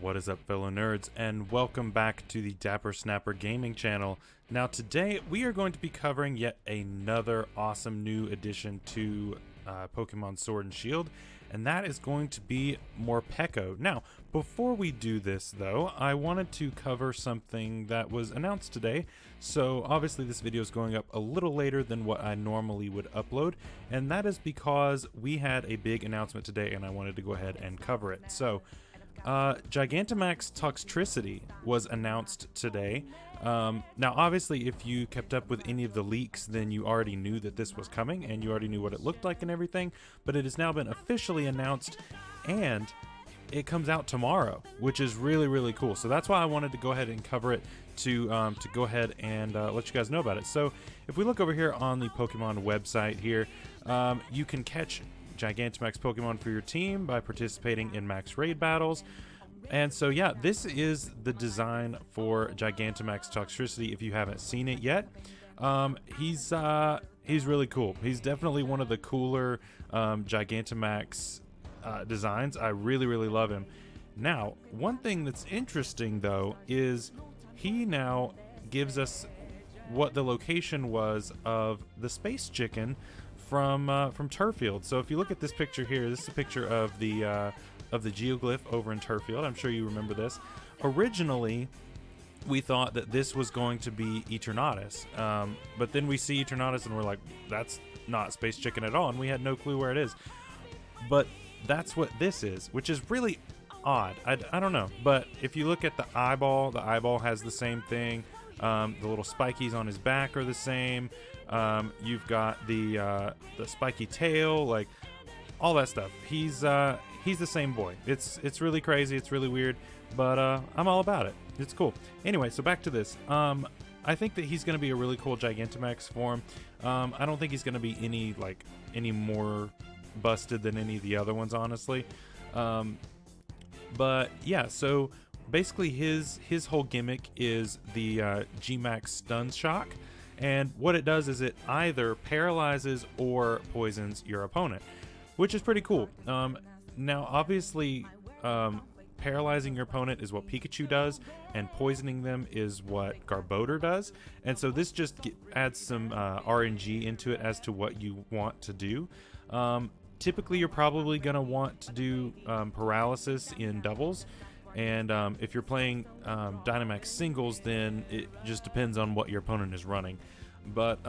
What is up, fellow nerds, and welcome back to the Dapper Snapper Gaming channel. Now today we are going to be covering yet another awesome new addition to Pokemon Sword and Shield, and that is going to be Morpeko. Now, before we do this though, I wanted to cover something that was announced today. So obviously this video is going up a little later than what I normally would upload, and that is because we had a big announcement today and I wanted to go ahead and cover it. So Gigantamax Toxtricity was announced today. Now obviously if you kept up with any of the leaks, then you already knew that this was coming and you already knew what it looked like and everything, but it has now been officially announced and it comes out tomorrow, which is really cool. So that's why I wanted to go ahead and cover it to go ahead and let you guys know about it. So if we look over here on the Pokemon website here, you can catch Gigantamax Pokemon for your team by participating in max raid battles. And so yeah, this is the design for Gigantamax Toxtricity if you haven't seen it yet. He's really cool. He's definitely one of the cooler Gigantamax designs. I really love him. Now, one thing that's interesting though is he now gives us what the location was of the space chicken from Turffield. So if you look at this picture here, this is a picture of the geoglyph over in Turffield. I'm sure you remember this. Originally, we thought that this was going to be Eternatus, but then we see Eternatus and we're like, that's not Space Chicken at all, and we had no clue where it is. But that's what this is, which is really odd. I don't know, but if you look at the eyeball has the same thing. The little spikies on his back are the same. You've got the spiky tail, like all that stuff. He's the same boy. It's really crazy. It's really weird, but I'm all about it. It's cool. Anyway, so back to this. I think that he's going to be a really cool Gigantamax form. I don't think he's going to be any more busted than any of the other ones, honestly. But yeah, so basically his whole gimmick is the G-Max Stun Shock, and what it does is it either paralyzes or poisons your opponent, which is pretty cool. Now obviously paralyzing your opponent is what Pikachu does, and poisoning them is what Garbodor does, and so this just adds some RNG into it as to what you want to do. Typically you're probably going to want to do paralysis in doubles, and if you're playing Dynamax singles, then it just depends on what your opponent is running. But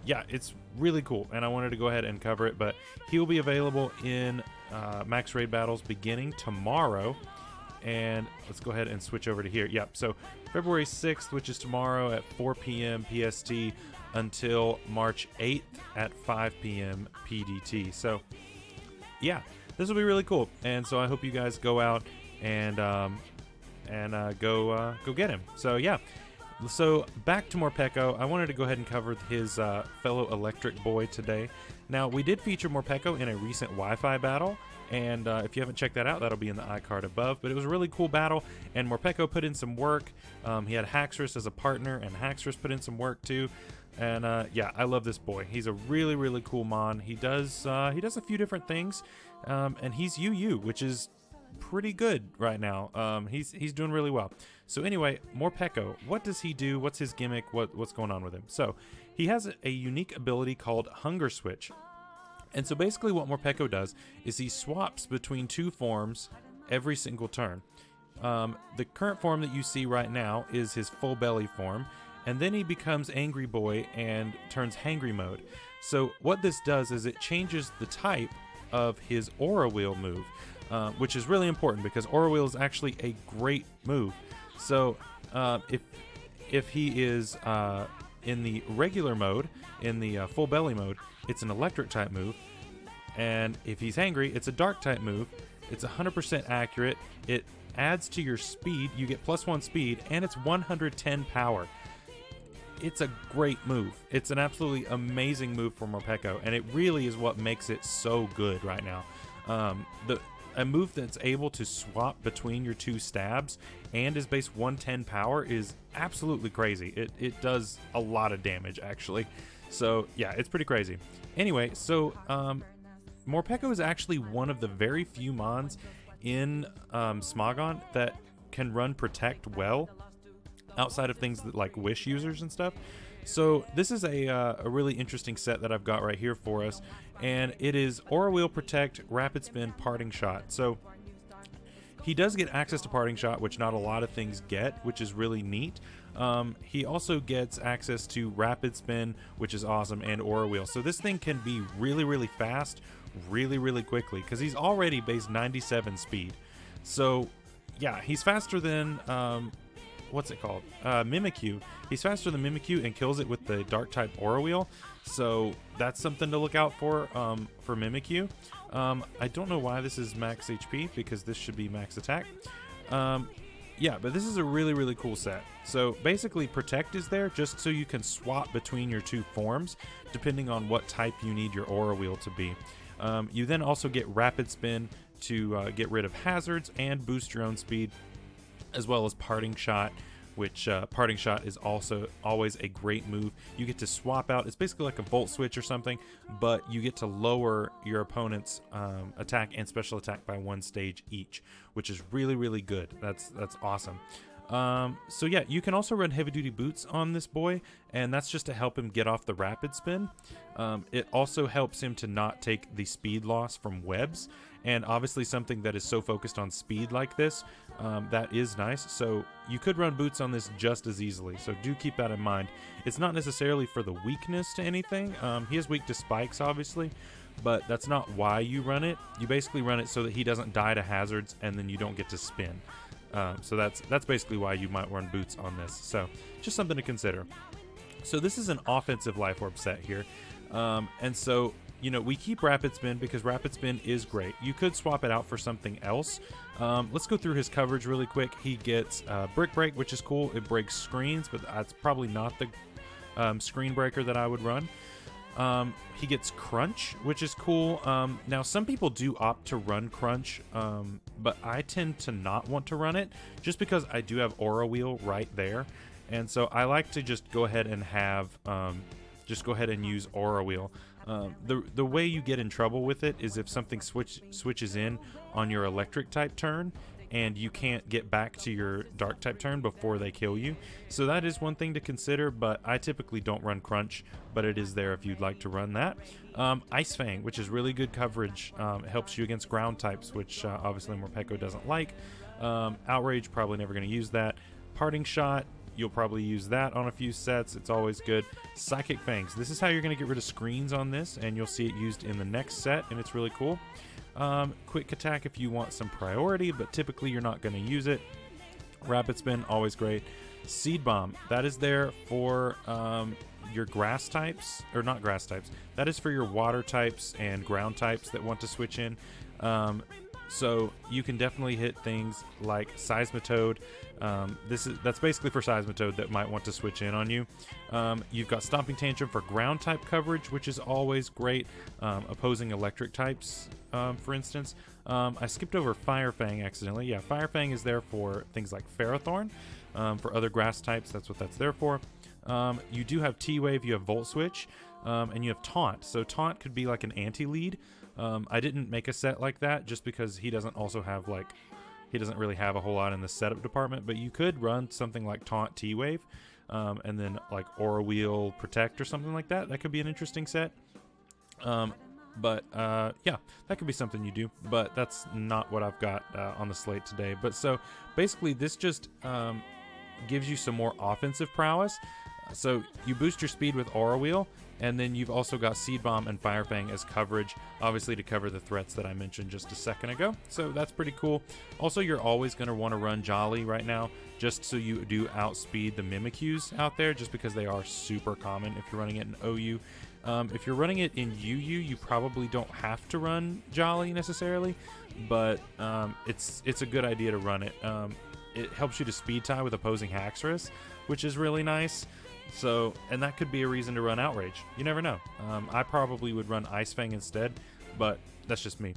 yeah, it's really cool, and I wanted to go ahead and cover it. But he will be available in max raid battles beginning tomorrow. And let's go ahead and switch over to here. Yep, so February 6th, which is tomorrow at 4 p.m. PST, until March 8th at 5 p.m. PDT. So yeah, this will be really cool, and so I hope you guys go out and go get him. So yeah, so back to Morpeko. I wanted to go ahead and cover his fellow electric boy today. Now, we did feature Morpeko in a recent Wi-Fi battle, and if you haven't checked that out, that'll be in the iCard above. But it was a really cool battle, and Morpeko put in some work. He had Haxorus as a partner, and Haxorus put in some work too. And yeah, I love this boy. He's a really cool mon. He does a few different things, and he's UU, which is pretty good right now. He's doing really well. So anyway, Morpeko, what does he do? What's his gimmick? What's going on with him? So he has a unique ability called Hunger Switch. And so basically what Morpeko does is he swaps between two forms every single turn. The current form that you see right now is his full belly form, and then he becomes Angry Boy and turns Hangry mode. So what this does is it changes the type of his Aura Wheel move, which is really important because Aura Wheel is actually a great move. So if he is in the regular mode, in the full belly mode, it's an electric type move, and if he's angry, it's a dark type move. It's 100% accurate. It adds to your speed. You get +1 speed, and it's 110 power. It's a great move. It's an absolutely amazing move for Morpeko, and it really is what makes it so good right now. A move that's able to swap between your two stabs and is base 110 power is absolutely crazy. It does a lot of damage, actually. So yeah, it's pretty crazy. Anyway, so Morpeko is actually one of the very few mons in Smogon that can run Protect well outside of things that like Wish users and stuff. So this is a really interesting set that I've got right here for us, and it is Aura Wheel, Protect, Rapid Spin, Parting Shot. So he does get access to Parting Shot, which not a lot of things get, which is really neat. He also gets access to Rapid Spin, which is awesome, and Aura Wheel. So this thing can be really, really fast, really, really quickly, because he's already base 97 speed. So yeah, he's faster than what's it called? Mimikyu. He's faster than Mimikyu and kills it with the Dark type Aura Wheel. So that's something to look out for Mimikyu. I don't know why this is max HP, because this should be max attack. Yeah, but this is a really, really cool set. So basically Protect is there just so you can swap between your two forms depending on what type you need your Aura Wheel to be. You then also get Rapid Spin to get rid of hazards and boost your own speed, as well as Parting Shot, which Parting Shot is also always a great move. You get to swap out, it's basically like a Volt Switch or something, but you get to lower your opponent's attack and special attack by 1 stage each, which is really, really good. That's awesome. So yeah, you can also run Heavy Duty Boots on this boy, and that's just to help him get off the Rapid Spin. It also helps him to not take the speed loss from webs, and obviously something that is so focused on speed like this, that is nice. So you could run Boots on this just as easily, so do keep that in mind. It's not necessarily for the weakness to anything. He is weak to spikes, obviously, but that's not why you run it. You basically run it so that he doesn't die to hazards and then you don't get to spin. So that's basically why you might run Boots on this. So just something to consider. So this is an offensive Life Orb set here. And so, you know, we keep Rapid Spin because Rapid Spin is great. You could swap it out for something else. Let's go through his coverage really quick. He gets Brick Break, which is cool. It breaks screens, but that's probably not the screen breaker that I would run. He gets Crunch, which is cool. Now, some people do opt to run Crunch, but I tend to not want to run it just because I do have Aura Wheel right there. And so I like to just go ahead and have, use Aura Wheel. The way you get in trouble with it is if something switches in on your electric type turn and you can't get back to your dark type turn before they kill you. So that is one thing to consider, but I typically don't run Crunch, but it is there if you'd like to run that. Ice Fang, which is really good coverage. It helps you against ground types, which obviously Morpeko doesn't like. Outrage, probably never going to use that. Parting Shot, you'll probably use that on a few sets. It's always good. Psychic Fangs. This is how you're going to get rid of screens on this, and you'll see it used in the next set, and it's really cool. Quick Attack if you want some priority, but typically you're not going to use it. Rapid Spin, always great. Seed Bomb, that is there for your grass types, or not grass types. That is for your water types and ground types that want to switch in. So you can definitely hit things like Seismitoad. That's basically for Seismitoad that might want to switch in on you. You've got Stomping Tantrum for ground type coverage, which is always great. Opposing electric types, for instance. I skipped over Fire Fang accidentally. Yeah, Fire Fang is there for things like Ferrothorn. For other grass types, that's what that's there for. You do have T-Wave, you have Volt Switch, and you have Taunt. So Taunt could be like an anti-lead. I didn't make a set like that just because he doesn't also have he doesn't really have a whole lot in the setup department, but you could run something like Taunt T-Wave, and then like Aura Wheel Protect or something like that. That could be an interesting set. But yeah, that could be something you do, but that's not what I've got on the slate today. But so basically this just gives you some more offensive prowess. So you boost your speed with Aura Wheel, and then you've also got Seed Bomb and Fire Fang as coverage, obviously to cover the threats that I mentioned just a second ago. So that's pretty cool. Also, you're always going to want to run Jolly right now, just so you do outspeed the Mimikyus out there, just because they are super common if you're running it in OU. If you're running it in UU, you probably don't have to run Jolly necessarily, but it's a good idea to run it. It helps you to speed tie with opposing Haxorus, which is really nice. So, and that could be a reason to run Outrage. You never know. I probably would run Ice Fang instead, but that's just me.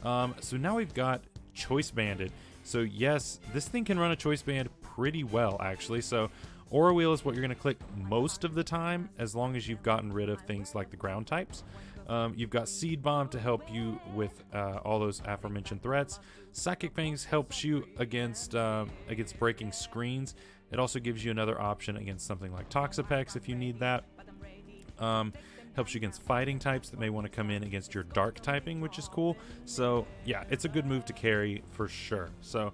So now we've got Choice Banded. So yes, this thing can run a Choice Band pretty well, actually. So Aura Wheel is what you're going to click most of the time, as long as you've gotten rid of things like the ground types. You've got Seed Bomb to help you with all those aforementioned threats. Psychic Fangs helps you against breaking screens. It also gives you another option against something like Toxapex if you need that. Helps you against fighting types that may want to come in against your dark typing, which is cool. So yeah, it's a good move to carry for sure. So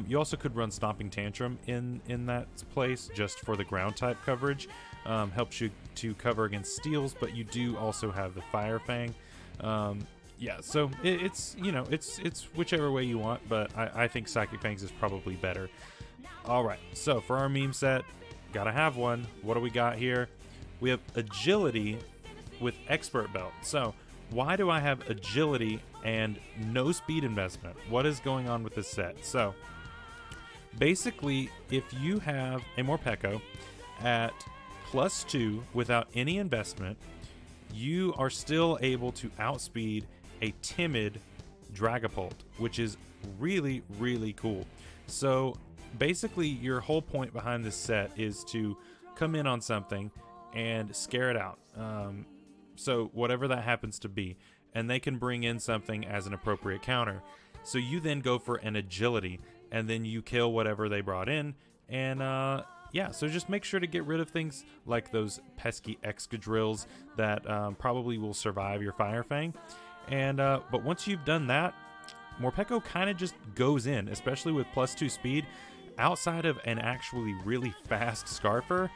you also could run Stomping Tantrum in that place just for the ground type coverage. Helps you to cover against steals, but you do also have the Fire Fang. Yeah, so it's whichever way you want, but I think Psychic Fangs is probably better. All right, so for our meme set, gotta have one. What do we got here? We have Agility with Expert Belt. So why do I have Agility and no speed investment? What is going on with this set? So basically, if you have a Morpeko at +2 without any investment, you are still able to outspeed a timid Dragapult, which is really, really cool. So basically, your whole point behind this set is to come in on something and scare it out. So whatever that happens to be, and they can bring in something as an appropriate counter. So you then go for an Agility, and then you kill whatever they brought in, and yeah, so just make sure to get rid of things like those pesky Excadrills that probably will survive your Fire Fang. And but once you've done that, Morpeko kind of just goes in, especially with +2 speed. Outside of an actually really fast Scarfer,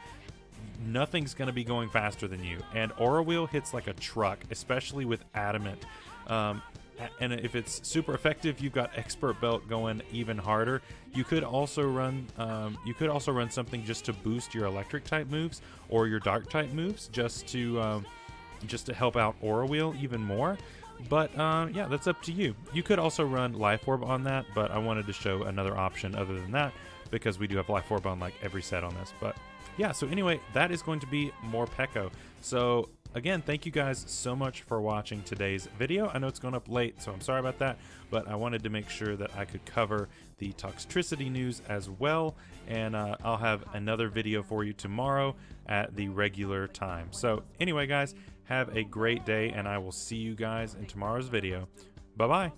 nothing's going to be going faster than you. And Aura Wheel hits like a truck, especially with Adamant. And if it's super effective, you've got Expert Belt going even harder. You could also run something just to boost your electric type moves or your dark type moves, just to help out Aura Wheel even more. But yeah, that's up to you. You could also run Life Orb on that, but I wanted to show another option other than that because we do have Life Orb on like every set on this. But yeah, so anyway, that is going to be Morpeko. So again, thank you guys so much for watching today's video. I know it's going up late, so I'm sorry about that, but I wanted to make sure that I could cover the Toxtricity news as well, and I'll have another video for you tomorrow at the regular time. So anyway, guys, have a great day, and I will see you guys in tomorrow's video. Bye-bye.